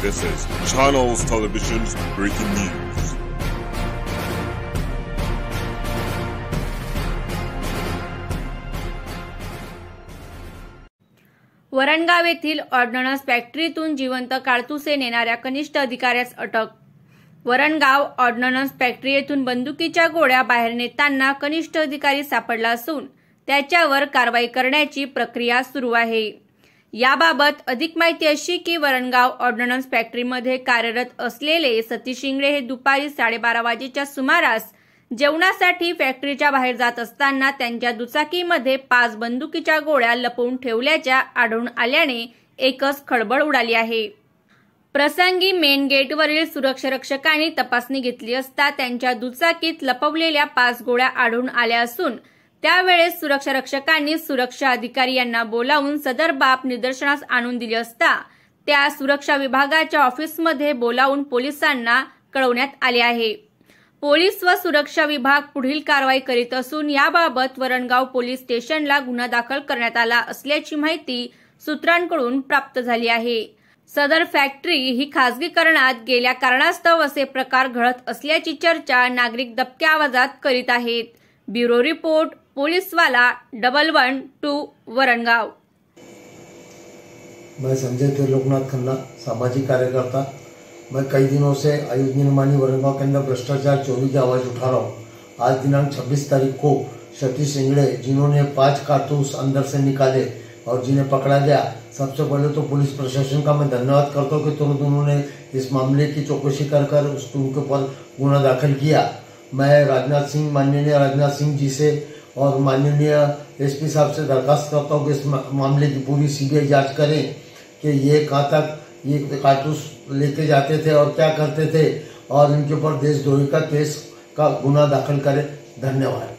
This is Channels Television's breaking news. Varangaon येथील ordnance फॅक्टरीतून जिवंत काडतुसे नेणाऱ्या कनिष्ठ अधिकाऱ्यास अटक। वरणगाव ऑर्डनन्स फॅक्टरी येथून बंदुकीच्या गोळ्या बाहेर नेताना कनिष्ठ अधिकारी सापडला असून त्याच्यावर कारवाई करण्याची प्रक्रिया सुरू आहे। याबाबत अधिक माहिती अशी की वरणगाव ऑर्डनन्स फॅक्टरीमध्ये कार्यरत असलेले सतीश इंगळे हे दुपारी 12:30 वाजेच्या सुमारास जेवणासाठी फॅक्टरीच्या बाहेर जात असताना त्यांच्या दुचाकीमध्ये 5 बंदुकीच्या गोळ्या लपवून ठेवल्याच्या आढळून आल्याने एकच खळबळ उडाली आहे। प्रसंगी मेन गेटवरील सुरक्षारक्षकांनी तपासणी घेतली असता त्यांच्या दुचाकीत लपवलेल्या 5 गोळ्या आढळून आल्या असून त्यावेळेस सुरक्षारक्षकांनी सुरक्षा अधिकारी यांना बोलावून सदर बाब निदर्शनास आणून दिली असता त्या सुरक्षा विभागाच्या ऑफिसमध्ये बोलावून पोलिसांना कळवण्यात आले आहे। पोलीस व सुरक्षा विभाग पुढील कारवाई करीत असून याबाबत वरणगाव पोलीस स्टेशनला गुन्हा दाखल करण्यात आला असल्याची माहिती सूत्रांकडून प्राप्त झाली आहे। सदर फॅक्टरी ही खासगीकरणात गेल्या कारणास्तव असे प्रकार घडत असल्याची चर्चा नागरिक दबक्या आवाजात करीत आहेत। ब्युरो रिपोर्ट पुलिसवाला 112 वरणगाव। मैं संजय त्रिलोकनाथ खन्ना, सामाजिक कार्यकर्ता। मैं कई दिनों से अयोध्या निर्माणी वरणगांव के अंदर भ्रष्टाचार चोरी की आवाज़ उठा रहा हूँ। आज दिनांक 26 तारीख को सतीश इंगड़े जिन्होंने 5 कारतूस अंदर से निकाले और जिन्हें पकड़ा गया, सबसे पहले तो पुलिस प्रशासन का मैं धन्यवाद करता हूँ कि तुरंत उन्होंने इस मामले की चौकसी कर उनके ऊपर गुना दाखिल किया। मैं माननीय राजनाथ सिंह जी से और माननीय एसपी साहब से दरखास्त करता हूँ कि इस मामले की पूरी सीबीआई जांच करें कि ये कहाँ तक ये कारतूस लेके जाते थे और क्या करते थे और इनके ऊपर देशद्रोही का केस का गुना दाखिल करें। धन्यवाद।